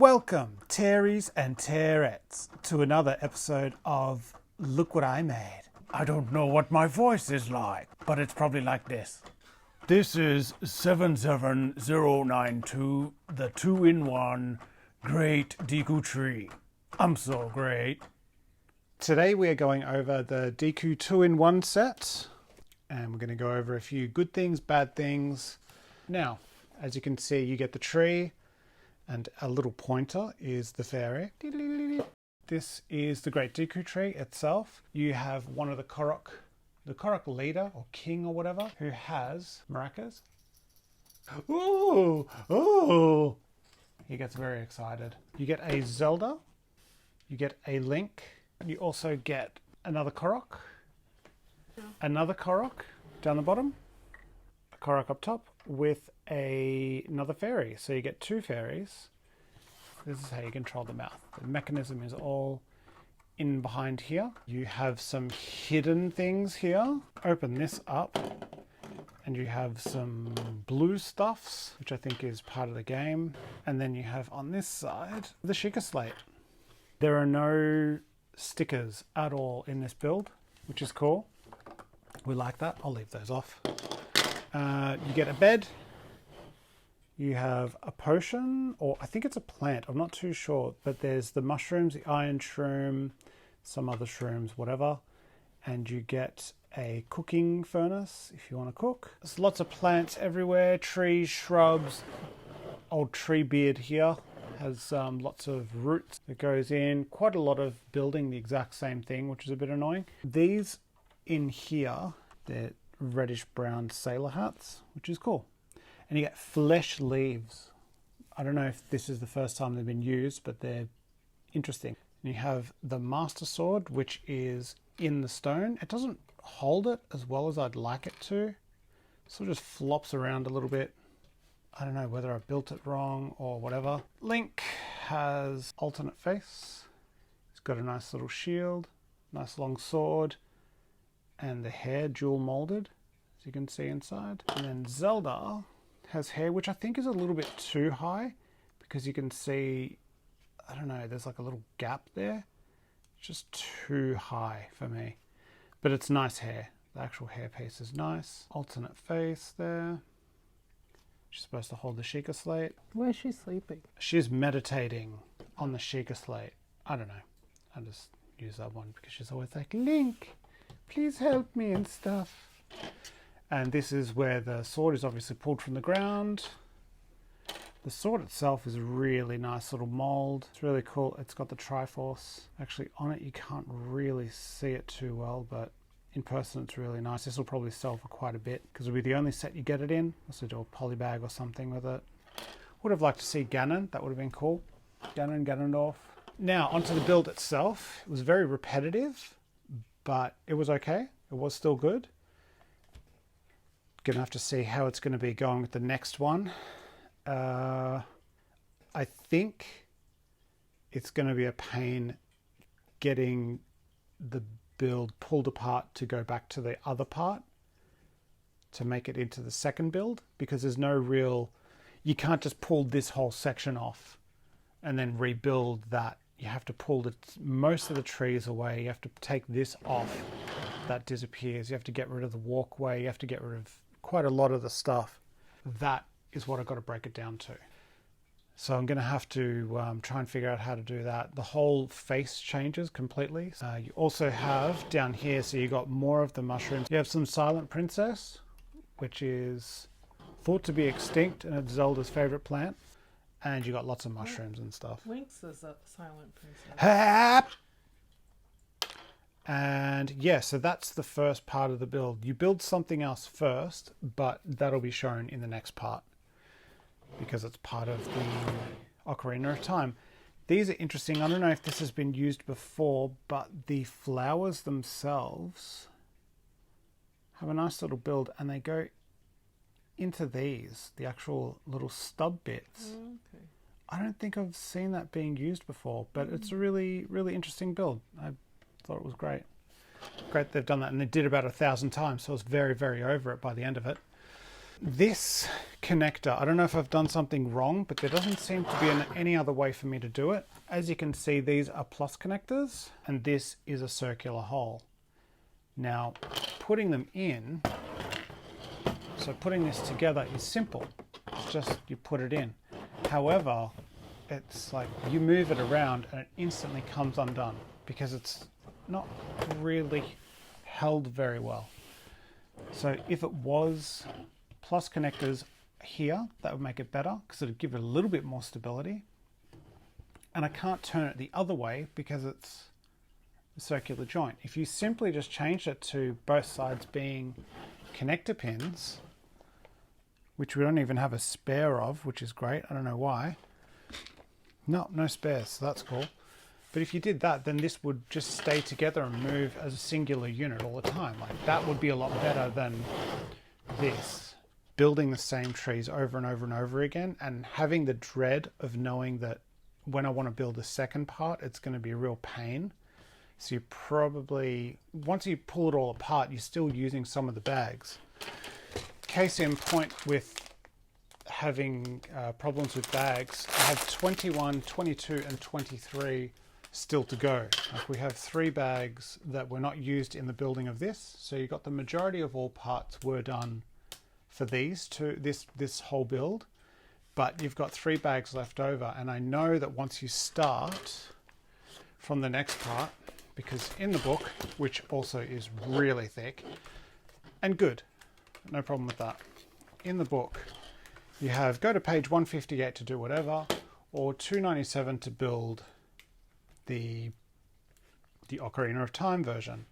Welcome, Taeries and Taerettes, to another episode of Look What I Made. I don't know what my voice is like, but it's probably like this. This is 77092, the 2-in-1 Great Deku Tree. I'm so great. Today we are going over the Deku 2-in-1 set, and we're going to go over a few good things, bad things. Now, as you can see, you get the tree, and a little pointer is the fairy. This is the Great Deku Tree itself. You have one of the Korok leader or king or whatever, who has maracas. Ooh, ooh! He gets very excited. You get a Zelda. You get a Link. You also get another Korok. Another Korok down the bottom. A Korok up top with another fairy. So you get two fairies. This is how you control the mouth. The mechanism is all in behind here. You have some hidden things here. Open this up and you have some blue stuffs, which I think is part of the game. And then you have on this side the Sheikah Slate. There are no stickers at all in this build, which is cool. We like that. I'll leave those off. You get a bed. You have a potion, or I think it's a plant. I'm not too sure, but there's the mushrooms, the iron shroom, some other shrooms, whatever. And you get a cooking furnace if you want to cook. There's lots of plants everywhere, trees, shrubs. Old tree beard here has lots of roots that goes in. Quite a lot of building the exact same thing, which is a bit annoying. These in here, they're reddish brown sailor hats, which is cool. And you get flesh leaves. I don't know if this is the first time they've been used, but they're interesting. And you have the Master Sword, which is in the stone. It doesn't hold it as well as I'd like it to. So it just flops around a little bit. I don't know whether I built it wrong or whatever. Link has alternate face. He's got a nice little shield, nice long sword, and the hair dual molded, as you can see inside. And then Zelda has hair which I think is a little bit too high, because you can see, I don't know, there's like a little gap there. It's just too high for me, but it's nice hair. The actual hair piece is nice. Alternate face there. She's supposed to hold the Sheikah Slate. Where is she sleeping? She's meditating on the Sheikah Slate. I don't know, I just use that one because she's always like, Link, please help me and stuff. And this is where the sword is obviously pulled from the ground. The sword itself is a really nice little mold. It's really cool. It's got the Triforce. Actually on it you can't really see it too well, but in person it's really nice. This will probably sell for quite a bit because it'll be the only set you get it in. Also do a polybag or something with it. Would have liked to see Ganon. That would have been cool. Ganondorf. Now onto the build itself. It was very repetitive, but it was okay. It was still good. Gonna have to see how it's going to be going with the next one. I think it's going to be a pain getting the build pulled apart to go back to the other part to make it into the second build, because there's no real, you can't just pull this whole section off and then rebuild that. You have to pull most of the trees away. You have to take this off. That disappears. You have to get rid of the walkway. You have to get rid of quite a lot of the stuff. That is what I've got to break it down to. So I'm going to have to try and figure out how to do that. The whole face changes completely. You also have down here, so you got more of the mushrooms. You have some Silent Princess, which is thought to be extinct and it's Zelda's favorite plant. And you got lots of mushrooms and stuff. Link's is a Silent Princess. Hap! And yeah, so that's the first part of the build. You build something else first, but that'll be shown in the next part because it's part of the Ocarina of Time. These are interesting. I don't know if this has been used before, but the flowers themselves have a nice little build and they go into these, the actual little stub bits. Okay. I don't think I've seen that being used before, but it's a really, really interesting build. I thought it was great. Great they've done that, and they did about 1,000 times, so I was very, very over it by the end of it. This connector, I don't know if I've done something wrong, but there doesn't seem to be any other way for me to do it. As you can see, these are plus connectors, and this is a circular hole. Now, putting them in, so putting this together is simple. It's just you put it in. However, it's like you move it around and it instantly comes undone because it's not really held very well. So if it was plus connectors here, that would make it better because it would give it a little bit more stability. And I can't turn it the other way because it's a circular joint. If you simply just changed it to both sides being connector pins, which we don't even have a spare of, which is great. I don't know why. No spares, so that's cool. But if you did that, then this would just stay together and move as a singular unit all the time. Like that would be a lot better than this. Building the same trees over and over and over again and having the dread of knowing that when I want to build the second part, it's going to be a real pain. So you probably, once you pull it all apart, you're still using some of the bags. Case in point with having problems with bags, I have 21, 22 and 23 still to go. Like we have 3 bags that were not used in the building of this. So you got the majority of all parts were done for these two, this whole build, but you've got 3 bags left over. And I know that once you start from the next part, because in the book, which also is really thick and good, no problem with that. In the book, you have go to page 158 to do whatever, or 297 to build the Ocarina of Time version.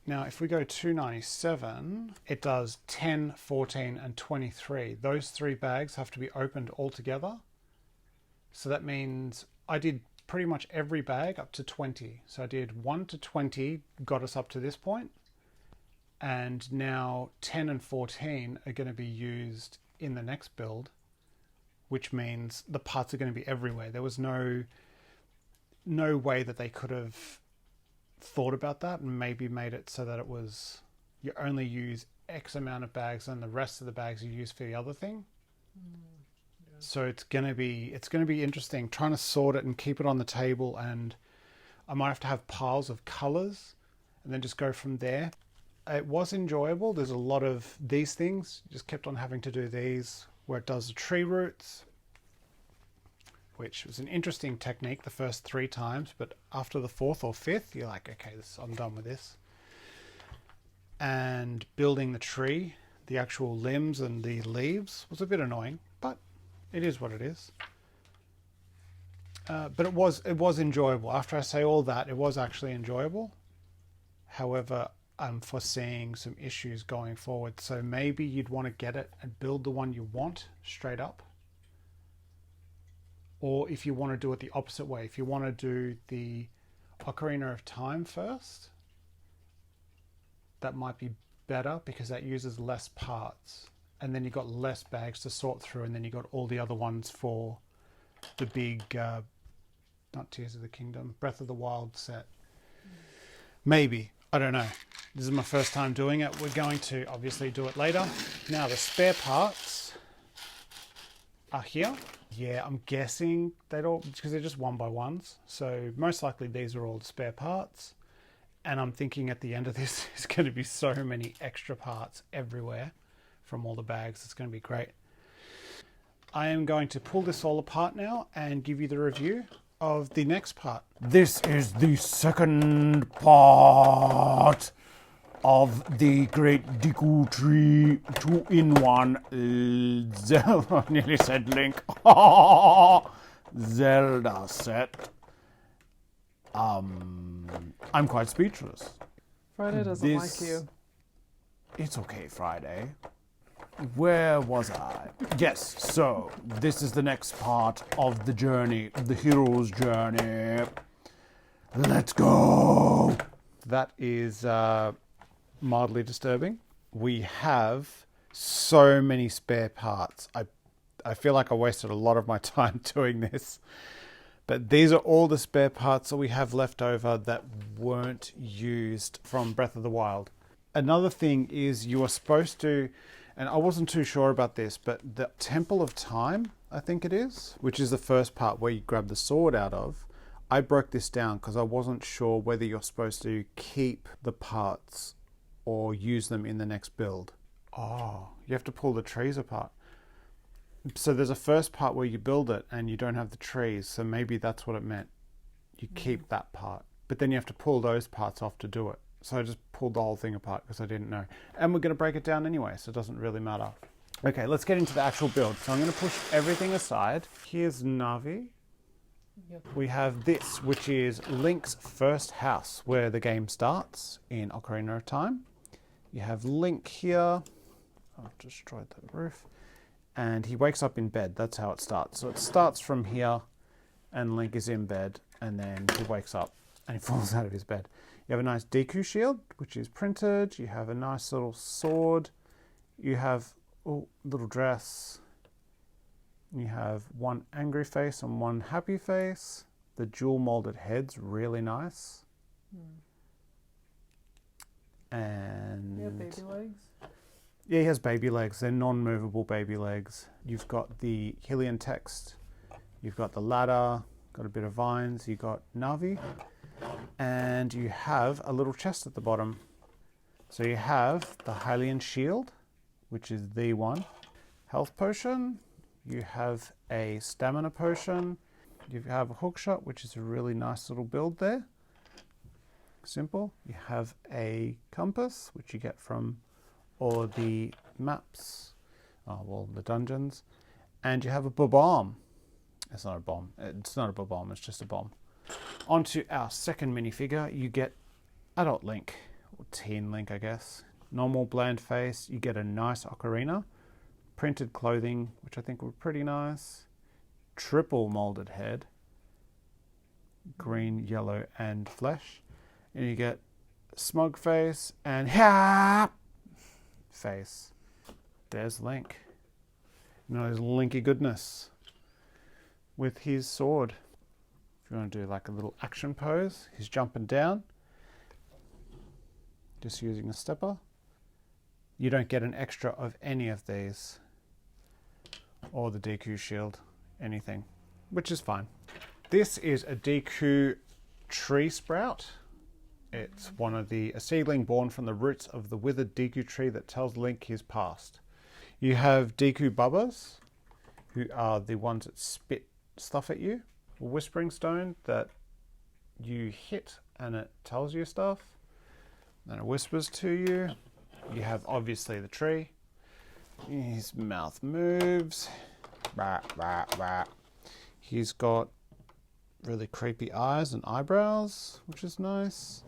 Now, if we go 297, it does 10, 14, and 23. Those 3 bags have to be opened all together. So that means I did pretty much every bag up to 20. So I did 1 to 20, got us up to this point. And now 10 and 14 are going to be used in the next build, which means the parts are going to be everywhere. There was no way that they could have thought about that and maybe made it so that it was you only use X amount of bags and the rest of the bags you use for the other thing. Yeah. So it's gonna be interesting trying to sort it and keep it on the table, and I might have to have piles of colors and then just go from there. It was enjoyable. There's a lot of these things. Just kept on having to do these where it does the tree roots, which was an interesting technique the first 3 times, but after the 4th or 5th, you're like, okay, I'm done with this. And building the tree, the actual limbs and the leaves was a bit annoying, but it is what it is. But it was enjoyable. After I say all that, it was actually enjoyable. However, I'm foreseeing some issues going forward. So maybe you'd want to get it and build the one you want straight up. Or if you want to do it the opposite way, if you want to do the Ocarina of Time first, that might be better because that uses less parts. And then you've got less bags to sort through, and then you've got all the other ones for the big, not Tears of the Kingdom, Breath of the Wild set. Maybe. I don't know. This is my first time doing it. We're going to obviously do it later. Now the spare parts are here. Yeah, I'm guessing they don't, because they're just 1x1s. So most likely these are all spare parts. And I'm thinking at the end of this, there's going to be so many extra parts everywhere from all the bags. It's going to be great. I am going to pull this all apart now and give you the review of the next part. This is the second part of the Great Deku Tree 2-in-1 Zelda, nearly said Link, Zelda set. I'm quite speechless. Friday doesn't like you. It's okay, Friday. Where was I? Yes, so this is the next part of the journey, the hero's journey. Let's go! That is mildly disturbing. We have so many spare parts. I feel like I wasted a lot of my time doing this. But these are all the spare parts that we have left over that weren't used from Breath of the Wild. Another thing is you are supposed to, And I wasn't too sure about this, but the Temple of Time, I think it is, which is the first part where you grab the sword out of, I broke this down because I wasn't sure whether you're supposed to keep the parts or use them in the next build. Oh, you have to pull the trees apart. So there's a first part where you build it and you don't have the trees, so maybe that's what it meant. You keep that part. But then you have to pull those parts off to do it. So I just pulled the whole thing apart because I didn't know. And we're going to break it down anyway, so it doesn't really matter. Okay, let's get into the actual build. So I'm going to push everything aside. Here's Navi. Yep. We have this, which is Link's first house, where the game starts in Ocarina of Time. You have Link here. I've destroyed the roof. And he wakes up in bed. That's how it starts. So it starts from here, and Link is in bed, and then he wakes up, and he falls out of his bed. You have a nice Deku shield, which is printed. You have a nice little sword. You have a little dress. You have one angry face and one happy face. The jewel molded head's really nice. And You have baby legs? yeah, he has baby legs. They're non-movable baby legs. You've got the Hylian text. You've got the ladder. Got a bit of vines. You got Navi. And you have a little chest at the bottom. So you have the Hylian shield, which is the one. Health potion. You have a stamina potion. You have a hookshot, which is a really nice little build there. Simple. You have a compass, which you get from all of the maps, the dungeons. And you have a bomb. It's not a bomb. It's not a bomb. It's just a bomb. Onto our second minifigure, you get Adult Link, or Teen Link, I guess. Normal bland face. You get a nice ocarina. Printed clothing, which I think were pretty nice. Triple molded head. Green, yellow, and flesh. And you get smug face and face. There's Link. You know, his Linky goodness. With his sword. If you want to do like a little action pose, he's jumping down. Just using a stepper. You don't get an extra of any of these. Or the Deku shield. Anything. Which is fine. This is a Deku Tree sprout. It's a seedling born from the roots of the withered Deku Tree that tells Link his past. You have Deku Bubbas, who are the ones that spit stuff at you. A Whispering Stone that you hit and it tells you stuff. Then it whispers to you. You have obviously the tree. His mouth moves. Rah, rah, rah. He's got really creepy eyes and eyebrows, which is nice.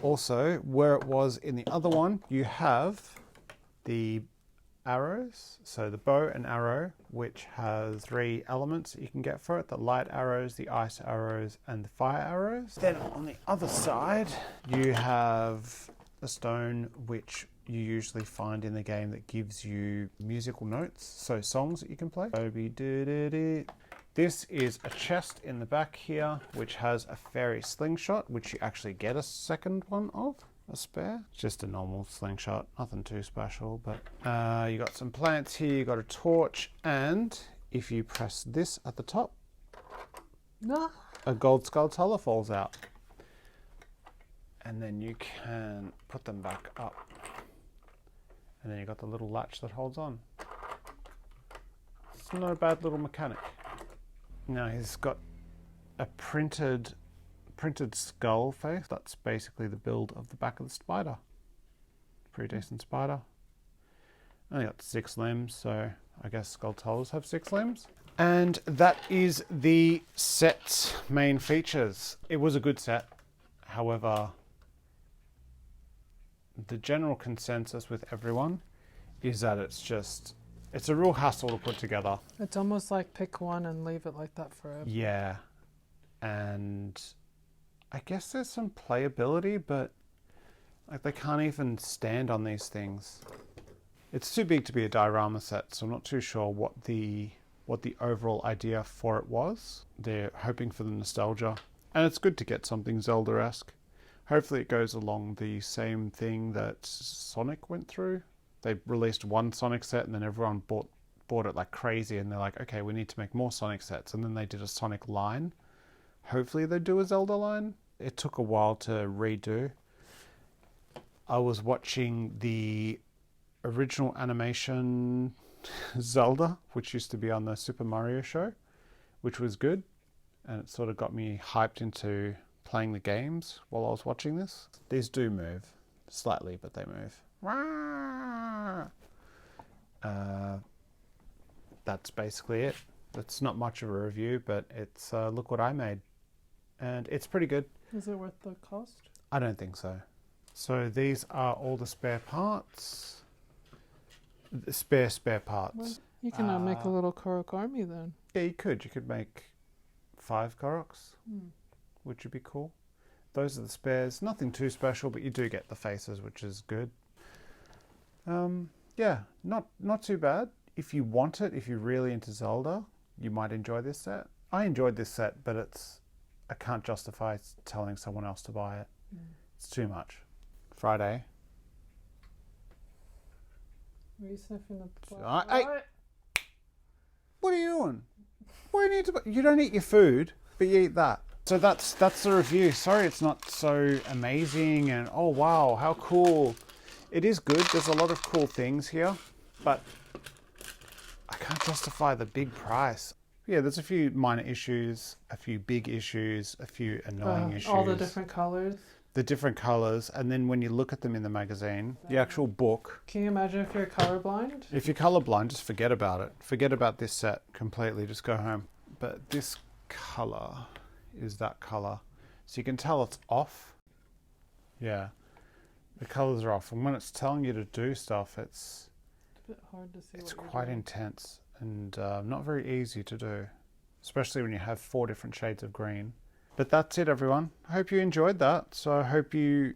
Also, where it was in the other one, you have the arrows. So the bow and arrow, which has 3 elements that you can get for it. The light arrows, the ice arrows, and the fire arrows. Then on the other side, you have a stone which you usually find in the game that gives you musical notes, so songs that you can play. This is a chest in the back here, which has a fairy slingshot, which you actually get a second one of, a spare. It's just a normal slingshot, nothing too special, but you got some plants here, you got a torch, and if you press this at the top, a gold skulltula falls out. And then you can put them back up. And then you got the little latch that holds on. It's not a bad little mechanic. Now he's got a printed skull face. That's basically the build of the back of the spider. Pretty decent spider. Only got 6 limbs, so I guess skulltulas have 6 limbs. And that is the set's main features. It was a good set. However, the general consensus with everyone is that it's a real hassle to put together. It's almost like pick one and leave it like that forever. Yeah. And I guess there's some playability, but like they can't even stand on these things. It's too big to be a diorama set, so I'm not too sure what the overall idea for it was. They're hoping for the nostalgia. And it's good to get something Zelda-esque. Hopefully it goes along the same thing that Sonic went through They released one Sonic set and then everyone bought it like crazy, and they're like, okay, we need to make more Sonic sets, and then they did a Sonic line. Hopefully they do a Zelda line. It took a while to redo. I was watching the original animation Zelda, which used to be on the Super Mario show, which was good, and it sort of got me hyped into playing the games while I was watching this. These do move slightly, but they move. That's basically it. That's not much of a review, but it's look what I made, and it's pretty good. Is it worth the cost? I don't think so. So these are all the spare parts. The spare parts. Well, you can make a little Korok army then. Yeah, you could make 5 Koroks, which would be cool. Those are the spares. Nothing too special, but you do get the faces, which is good. Yeah, not too bad. If you want it, if you're really into Zelda, you might enjoy this set. I enjoyed this set, but I can't justify telling someone else to buy it. It's too much. Friday. Are you sniffing the Hey, what are you doing? What do you need to? You don't eat your food, but you eat that. So that's the review. Sorry, it's not so amazing. And oh wow, how cool! It is good. There's a lot of cool things here, but I can't justify the big price. Yeah, there's a few minor issues, a few big issues, a few annoying issues. All the different colors. The different colors, and then when you look at them in the magazine, the actual book. Can you imagine if you're colorblind? If you're colorblind, just forget about it. Forget about this set completely. Just go home. But this color is that color. So you can tell it's off. Yeah. The colors are off. And when it's telling you to do stuff, it's a bit hard to see. It's quite intense and not very easy to do. Especially when you have 4 different shades of green. But that's it, everyone. I hope you enjoyed that. So I hope you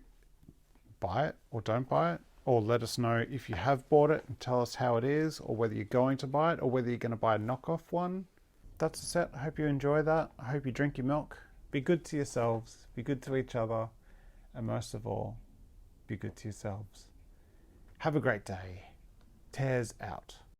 buy it or don't buy it. Or let us know if you have bought it and tell us how it is, or whether you're going to buy it, or whether you're going to buy a knockoff one. That's the set. I hope you enjoy that. I hope you drink your milk. Be good to yourselves. Be good to each other. And most of all, be good to yourselves. Have a great day. Taers out.